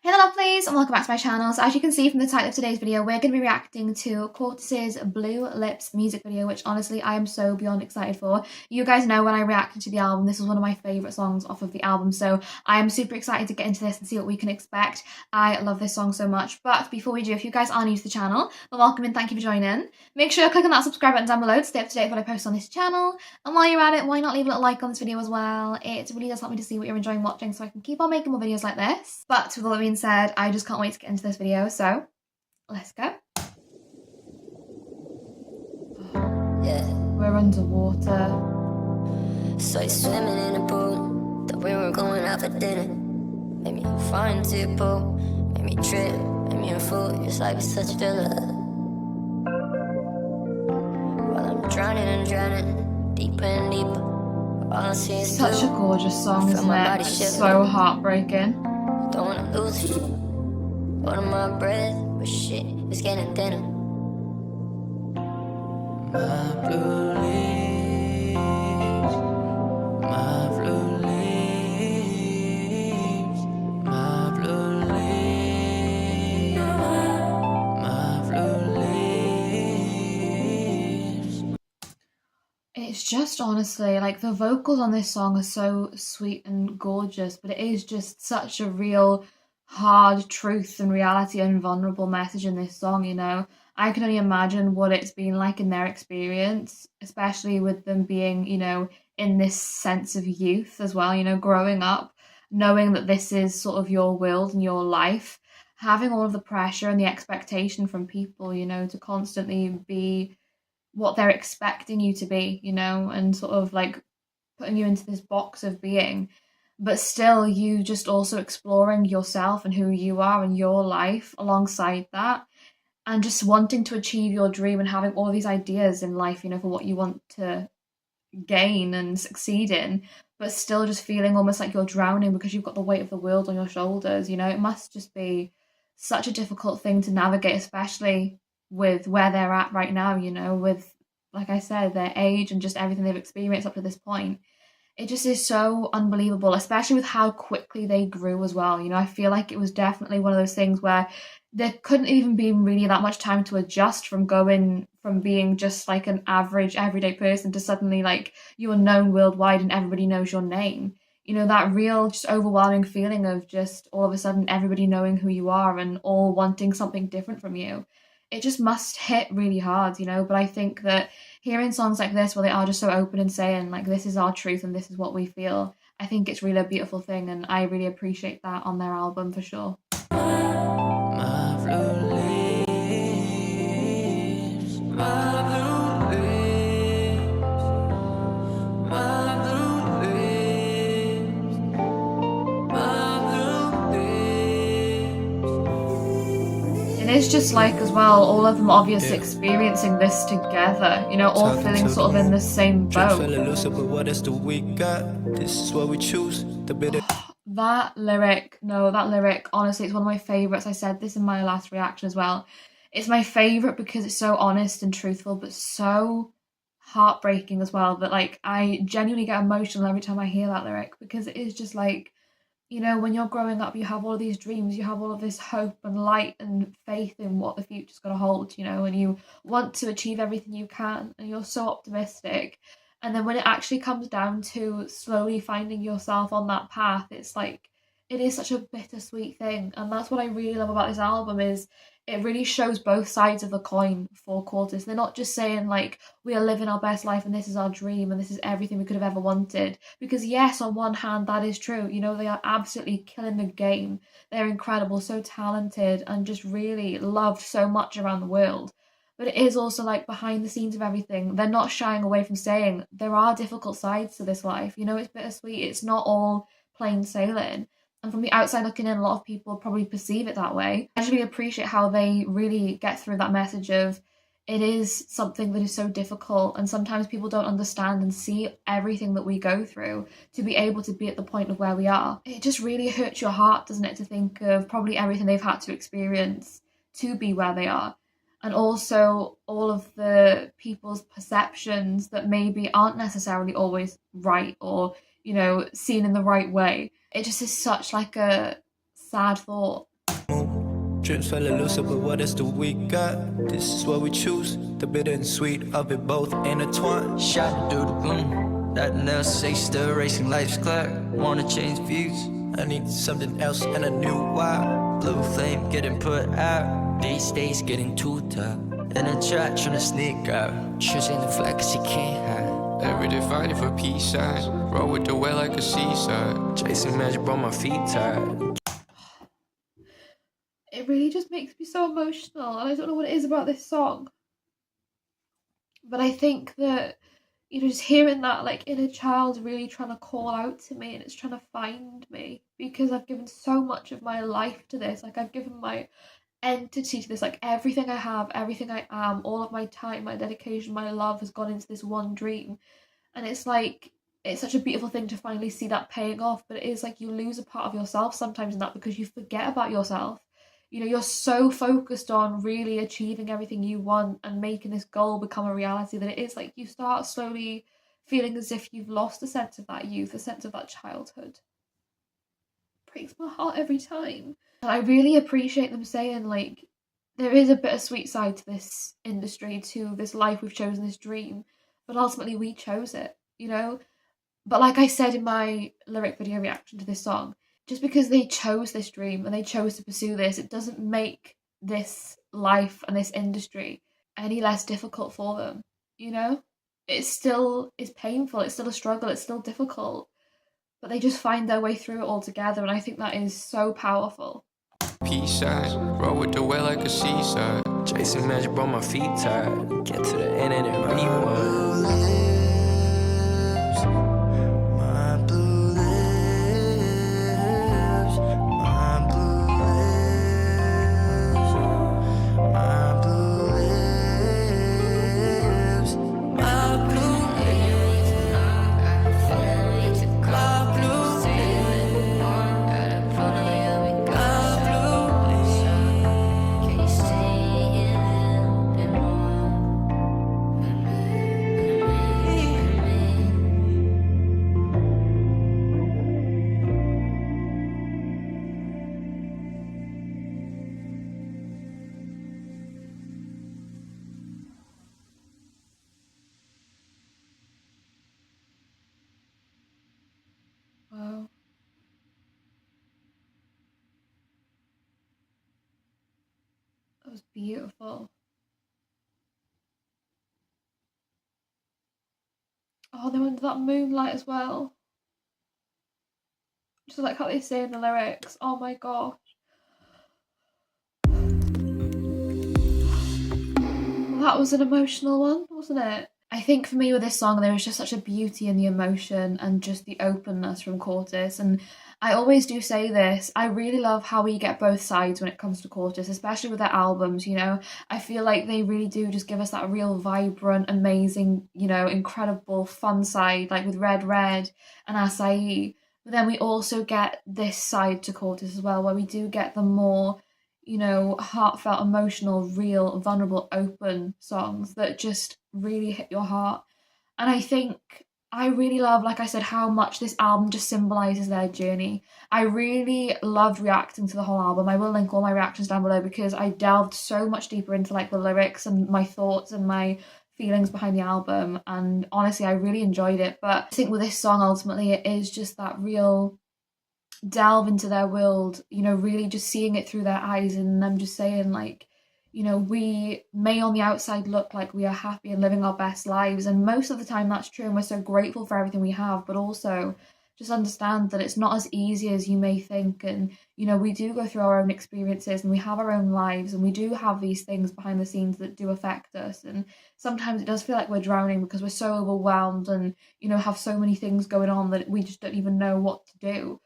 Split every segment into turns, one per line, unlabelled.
Hey there lovelies and welcome back to my channel. So as you can see from the title of today's video, we're going to be reacting to Cortis's Blue Lips music video, which honestly I am so beyond excited for. You guys know when I reacted to the album, this was one of my favourite songs off of the album, so I am super excited to get into this and see what we can expect. I love this song so much. But before we do, if you guys are new to the channel, well, welcome and thank you for joining. Make sure to click on that subscribe button down below to stay up to date with what I post on this channel. And while you're at it, why not leave a little like on this video as well? It really does help me to see what you're enjoying watching so I can keep on making more videos like this. But with all that being said, I just can't wait to get into this video, so let's go.
Yeah.
We're underwater.
So you're swimming in a pool. Thought we were going out for dinner. Made me fall into your pool. Made me trip. Made me a fool. Your life is such a thriller. While I'm drowning and drowning, deeper and deeper. All I see is
such a gorgeous song, isn't it? It's so heartbreaking.
Don't wanna lose you. Holding my breath, but shit, it's getting thinner. My blue leaves, my blue leaves, my blue leaves, my blue leaves.
It's just honestly, like, the vocals on this song are so sweet and gorgeous, but it is just such a real hard truth and reality and vulnerable message in this song, you know. I can only imagine what it's been like in their experience, especially with them being, you know, in this sense of youth as well, you know, growing up, knowing that this is sort of your world and your life, having all of the pressure and the expectation from people, you know, to constantly be what they're expecting you to be, you know, and sort of like putting you into this box of being, but still you just also exploring yourself and who you are and your life alongside that, and just wanting to achieve your dream and having all these ideas in life, you know, for what you want to gain and succeed in, but still just feeling almost like you're drowning because you've got the weight of the world on your shoulders, you know. It must just be such a difficult thing to navigate, especially with where they're at right now, you know, with, like I said, their age and just everything they've experienced up to this point. It just is so unbelievable, especially with how quickly they grew as well. You know, I feel like it was definitely one of those things where there couldn't even be really that much time to adjust from going from being just like an average everyday person to suddenly like you are known worldwide and everybody knows your name. You know, that real just overwhelming feeling of just all of a sudden everybody knowing who you are and all wanting something different from you. It just must hit really hard, you know. But I think that hearing songs like this where they are just so open and saying like this is our truth and this is what we feel, I think it's really a beautiful thing, and I really appreciate that on their album for sure.
My blue leaves, my blue leaves, my blue leaves, my blue leaves.
It is just like, as well, all of them obviously experiencing this together, you know, all feeling sort of in the same boat. That lyric, honestly, it's one of my favourites. I said this in my last reaction as well. It's my favourite because it's so honest and truthful, but so heartbreaking as well, that like I genuinely get emotional every time I hear that lyric, because it is just like, you know, when you're growing up, you have all of these dreams, you have all of this hope and light and faith in what the future's going to hold, you know, and you want to achieve everything you can, and you're so optimistic. And then when it actually comes down to slowly finding yourself on that path, it's like, it is such a bittersweet thing. And that's what I really love about this album, is it really shows both sides of the coin for Cortis. They're not just saying like, we are living our best life and this is our dream and this is everything we could have ever wanted. Because yes, on one hand, that is true. You know, they are absolutely killing the game. They're incredible, so talented, and just really loved so much around the world. But it is also like behind the scenes of everything, they're not shying away from saying there are difficult sides to this life. You know, it's bittersweet. It's not all plain sailing. And from the outside looking in, a lot of people probably perceive it that way. I really appreciate how they really get through that message of it is something that is so difficult, and sometimes people don't understand and see everything that we go through to be able to be at the point of where we are. It just really hurts your heart, doesn't it, to think of probably everything they've had to experience to be where they are. And also all of the people's perceptions that maybe aren't necessarily always right or, you know, seen in the right way. It just is such like a sad thought
Dreams fell elusive, but what else do we got? This is what we choose, the bitter and sweet of it both intertwined. Shot through the gloom, nothing else say, still racing life's clock. Wanna change views, I need something else and a new vibe. Blue flame getting put out, these days getting too tough. In a trap trying to sneak out, choosing the flag cause you can't hide.
Every day fighting for peace, I roll with the whale like a seaside.
Chasing magic, but my feet tired.
It really just makes me so emotional, and I don't know what it is about this song. But I think that, you know, just hearing that like inner child really trying to call out to me, and it's trying to find me, because I've given so much of my life to this. Like, I've given my entity to this, like everything I have, everything I am, all of my time, my dedication, my love has gone into this one dream. And it's like, it's such a beautiful thing to finally see that paying off, but it is like you lose a part of yourself sometimes in that, because you forget about yourself. You know, you're so focused on really achieving everything you want and making this goal become a reality that it is like you start slowly feeling as if you've lost a sense of that youth, a sense of that childhood. It breaks my heart every time. And I really appreciate them saying, like, there is a bittersweet side to this industry, to this life we've chosen, this dream, but ultimately we chose it, you know? But like I said in my lyric video reaction to this song, just because they chose this dream and they chose to pursue this, it doesn't make this life and this industry any less difficult for them, you know? It still is painful, it's still a struggle, it's still difficult, but they just find their way through it all together, and I think that is so powerful.
Peace side, roll with the whale like a seaside.
Chasing magic, but my feet tired. Get to the end and then rewind.
Wow. That was beautiful. Oh, they went into that moonlight as well. Just like how they say in the lyrics. Oh my gosh. Well, that was an emotional one, wasn't it? I think for me with this song, there was just such a beauty in the emotion and just the openness from Cortis. And I always do say this, I really love how we get both sides when it comes to Cortis, especially with their albums, you know. I feel like they really do just give us that real vibrant, amazing, you know, incredible fun side, like with Red Red and Acai. But then we also get this side to Cortis as well, where we do get the more, you know, heartfelt, emotional, real, vulnerable, open songs that just really hit your heart. And I think I really love, like I said, how much this album just symbolises their journey. I really loved reacting to the whole album. I will link all my reactions down below, because I delved so much deeper into like the lyrics and my thoughts and my feelings behind the album, and honestly I really enjoyed it. But I think with this song, ultimately it is just that real delve into their world, you know, really just seeing it through their eyes, and them just saying, like, you know, we may on the outside look like we are happy and living our best lives, and most of the time that's true, and we're so grateful for everything we have, but also just understand that it's not as easy as you may think. And you know, we do go through our own experiences and we have our own lives, and we do have these things behind the scenes that do affect us, and sometimes it does feel like we're drowning because we're so overwhelmed and, you know, have so many things going on that we just don't even know what to do.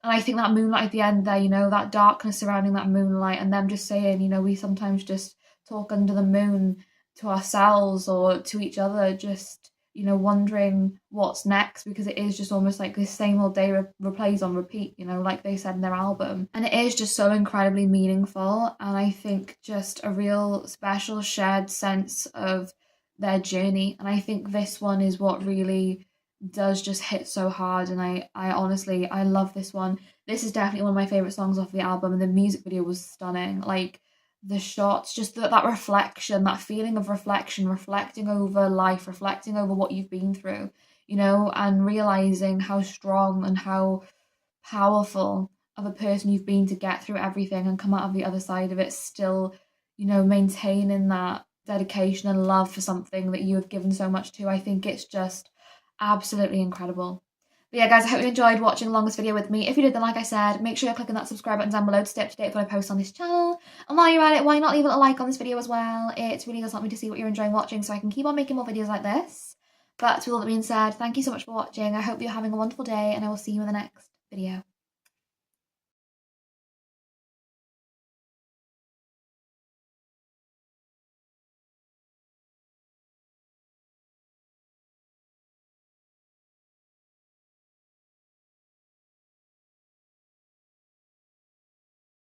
And I think that moonlight at the end there, you know, that darkness surrounding that moonlight, and them just saying, you know, we sometimes just talk under the moon to ourselves or to each other, just, you know, wondering what's next, because it is just almost like this same old day replays on repeat, you know, like they said in their album. And it is just so incredibly meaningful, and I think just a real special shared sense of their journey. And I think this one is what really does just hit so hard, and I honestly, I love this one. This is definitely one of my favourite songs off the album, and the music video was stunning. Like, the shots, just that reflection, that feeling of reflection, reflecting over life, reflecting over what you've been through, you know, and realising how strong and how powerful of a person you've been to get through everything and come out of the other side of it still, you know, maintaining that dedication and love for something that you have given so much to. I think it's just absolutely incredible. But yeah, guys, I hope you enjoyed watching along this video with me. If you did, then like I said, make sure you're clicking that subscribe button down below to stay up to date with what I post on this channel. And while you're at it, why not leave a like on this video as well? It really does help me to see what you're enjoying watching so I can keep on making more videos like this. But with all that being said, thank you so much for watching. I hope you're having a wonderful day, and I will see you in the next video.